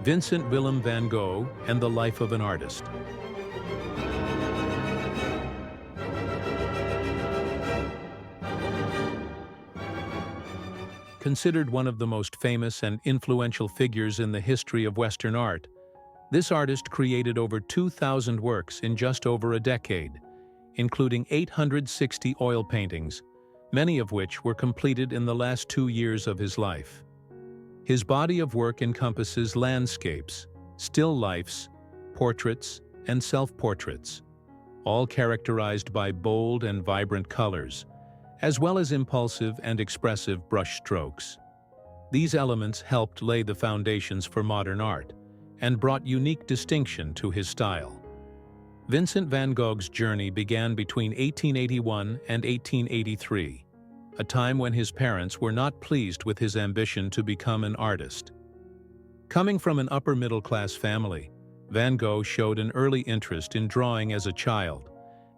Vincent van Gogh and the Life of an Artist. Considered one of the most famous and influential figures in the history of Western art, this artist created over 2,000 works in just over a decade, including 860 oil paintings, many of which were completed in the last 2 years of his life. His body of work encompasses landscapes, still lifes, portraits, and self-portraits, all characterized by bold and vibrant colors, as well as impulsive and expressive brush strokes. These elements helped lay the foundations for modern art and brought unique distinction to his style. Vincent van Gogh's journey began between 1881 and 1883, a time when his parents were not pleased with his ambition to become an artist. Coming from an upper-middle-class family, Van Gogh showed an early interest in drawing as a child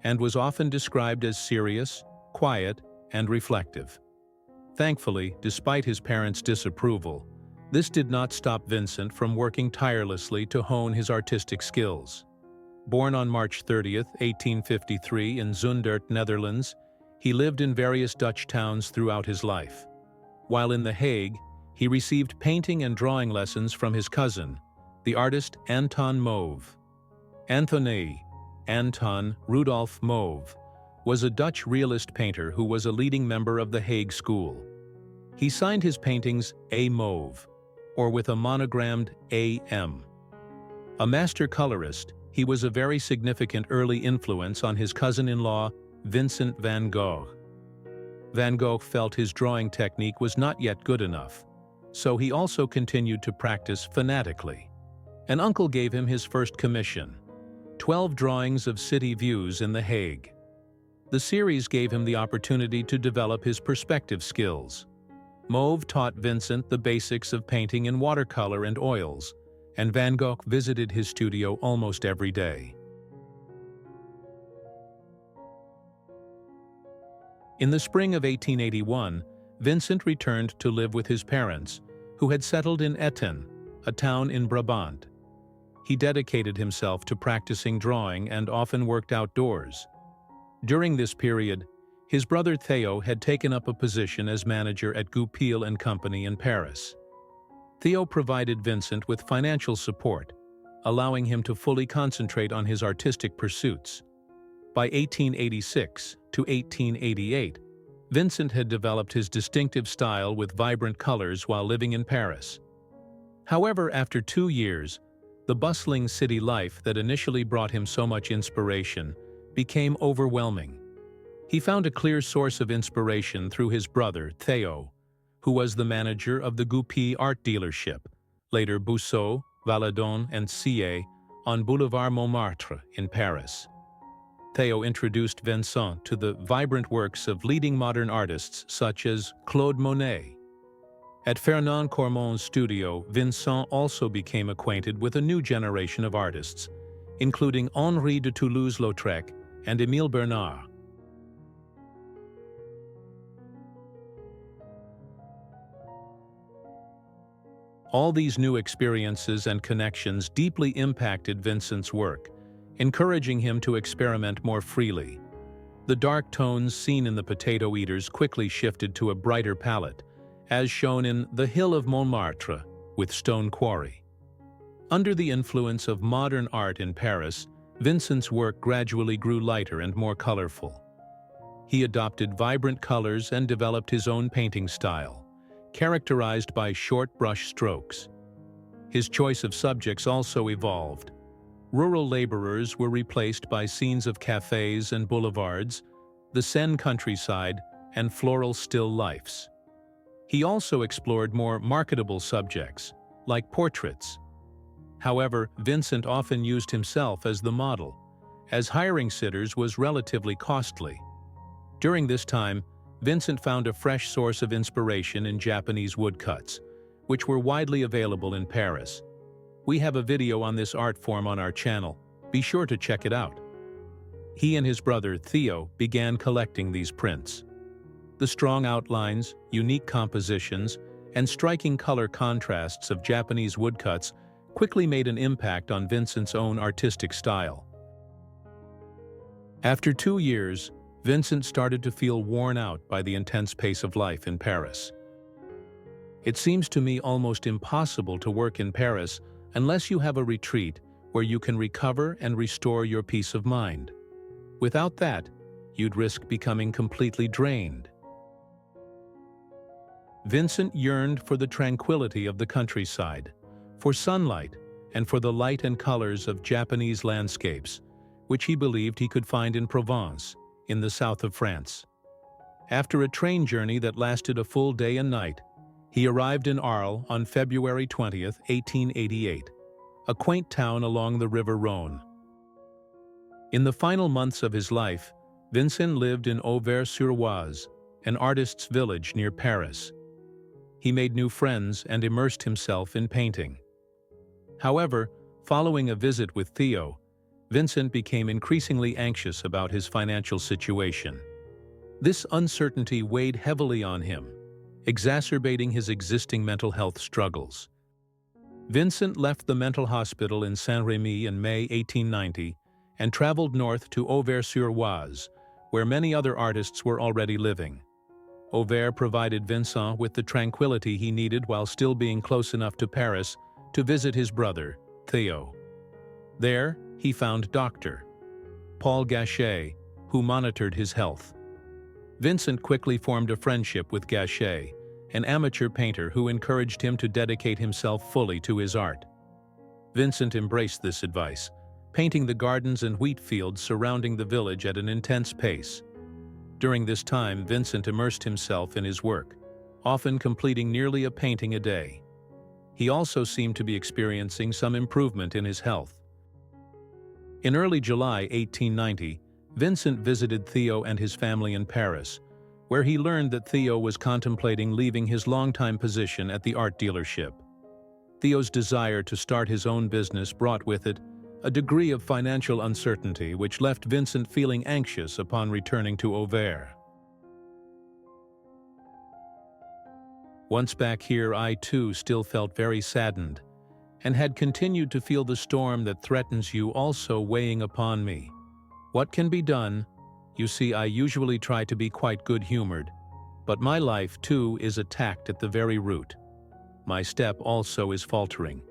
and was often described as serious, quiet, and reflective. Thankfully, despite his parents' disapproval, this did not stop Vincent from working tirelessly to hone his artistic skills. Born on March 30, 1853 in Zundert, Netherlands, he lived in various Dutch towns throughout his life. While in The Hague, he received painting and drawing lessons from his cousin, the artist Anton Mauve. Anton Rudolf Mauve was a Dutch realist painter who was a leading member of the Hague School. He signed his paintings A. Mauve, or with a monogrammed A.M. A master colorist, he was a very significant early influence on his cousin-in-law, Vincent van Gogh. Van Gogh felt his drawing technique was not yet good enough, so he also continued to practice fanatically. An uncle gave him his first commission, 12 drawings of city views in The Hague. The series gave him the opportunity to develop his perspective skills. Mauve taught Vincent the basics of painting in watercolor and oils, and Van Gogh visited his studio almost every day. In the spring of 1881, Vincent returned to live with his parents, who had settled in Etten, a town in Brabant. He dedicated himself to practicing drawing and often worked outdoors. During this period, his brother Theo had taken up a position as manager at Goupil & Company in Paris. Theo provided Vincent with financial support, allowing him to fully concentrate on his artistic pursuits. By 1886 to 1888, Vincent had developed his distinctive style with vibrant colors while living in Paris. However, after 2 years, the bustling city life that initially brought him so much inspiration became overwhelming. He found a clear source of inspiration through his brother, Theo, who was the manager of the Goupil art dealership, later Bousseau, Valadon, and Sié, on Boulevard Montmartre in Paris. Theo introduced Vincent to the vibrant works of leading modern artists such as Claude Monet. At Fernand Cormon's studio, Vincent also became acquainted with a new generation of artists, including Henri de Toulouse-Lautrec and Émile Bernard. All these new experiences and connections deeply impacted Vincent's work, encouraging him to experiment more freely. The dark tones seen in the Potato Eaters quickly shifted to a brighter palette, as shown in The Hill of Montmartre with Stone Quarry. Under the influence of modern art in Paris, Vincent's work gradually grew lighter and more colorful. He adopted vibrant colors and developed his own painting style, characterized by short brush strokes. His choice of subjects also evolved. Rural laborers were replaced by scenes of cafes and boulevards, the Seine countryside, and floral still lifes. He also explored more marketable subjects, like portraits. However, Vincent often used himself as the model, as hiring sitters was relatively costly. During this time, Vincent found a fresh source of inspiration in Japanese woodcuts, which were widely available in Paris. We have a video on this art form on our channel. Be sure to check it out. He and his brother Theo began collecting these prints. The strong outlines, unique compositions, and striking color contrasts of Japanese woodcuts quickly made an impact on Vincent's own artistic style. After 2 years, Vincent started to feel worn out by the intense pace of life in Paris. It seems to me almost impossible to work in Paris unless you have a retreat where you can recover and restore your peace of mind. Without that, you'd risk becoming completely drained. Vincent yearned for the tranquility of the countryside, for sunlight, and for the light and colors of Japanese landscapes, which he believed he could find in Provence, in the south of France. After a train journey that lasted a full day and night, he arrived in Arles on February 20th, 1888, a quaint town along the river Rhône. In the final months of his life, Vincent lived in Auvers-sur-Oise, an artist's village near Paris. He made new friends and immersed himself in painting. However, following a visit with Theo, Vincent became increasingly anxious about his financial situation. This uncertainty weighed heavily on him, exacerbating his existing mental health struggles. Vincent left the mental hospital in Saint-Rémy in May 1890 and traveled north to Auvers-sur-Oise, where many other artists were already living. Auvers provided Vincent with the tranquility he needed while still being close enough to Paris to visit his brother, Theo. There, he found Dr. Paul Gachet, who monitored his health. Vincent quickly formed a friendship with Gachet, an amateur painter who encouraged him to dedicate himself fully to his art. Vincent embraced this advice, painting the gardens and wheat fields surrounding the village at an intense pace. During this time, Vincent immersed himself in his work, often completing nearly a painting a day. He also seemed to be experiencing some improvement in his health. In early July 1890, Vincent visited Theo and his family in Paris, where he learned that Theo was contemplating leaving his longtime position at the art dealership. Theo's desire to start his own business brought with it a degree of financial uncertainty which left Vincent feeling anxious upon returning to Auvers. Once back here, I too still felt very saddened, and had continued to feel the storm that threatens you also weighing upon me. What can be done? You see, I usually try to be quite good-humored, but my life too is attacked at the very root. My step also is faltering.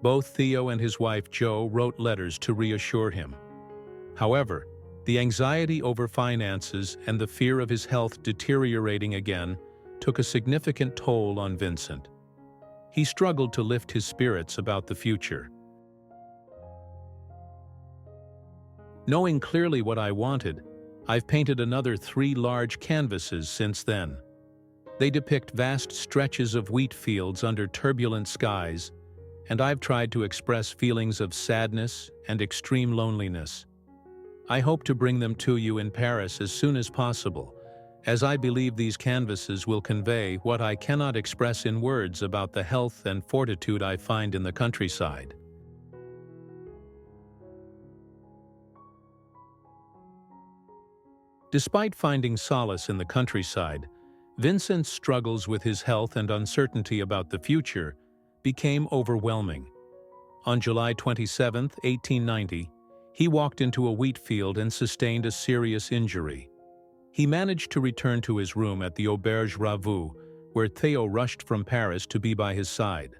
Both Theo and his wife Jo wrote letters to reassure him. However, the anxiety over finances and the fear of his health deteriorating again took a significant toll on Vincent. He struggled to lift his spirits about the future. Knowing clearly what I wanted, I've painted another 3 large canvases since then. They depict vast stretches of wheat fields under turbulent skies, and I've tried to express feelings of sadness and extreme loneliness. I hope to bring them to you in Paris as soon as possible, as I believe these canvases will convey what I cannot express in words about the health and fortitude I find in the countryside. Despite finding solace in the countryside, Vincent's struggles with his health and uncertainty about the future became overwhelming. On July 27, 1890, he walked into a wheat field and sustained a serious injury. He managed to return to his room at the Auberge-Ravoux, where Theo rushed from Paris to be by his side.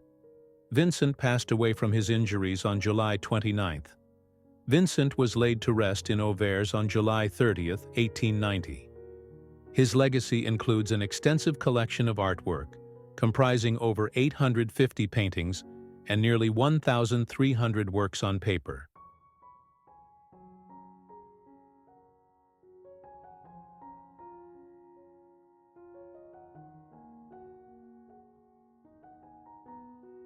Vincent passed away from his injuries on July 29th. Vincent was laid to rest in Auvers on July 30th, 1890. His legacy includes an extensive collection of artwork, comprising over 850 paintings and nearly 1,300 works on paper.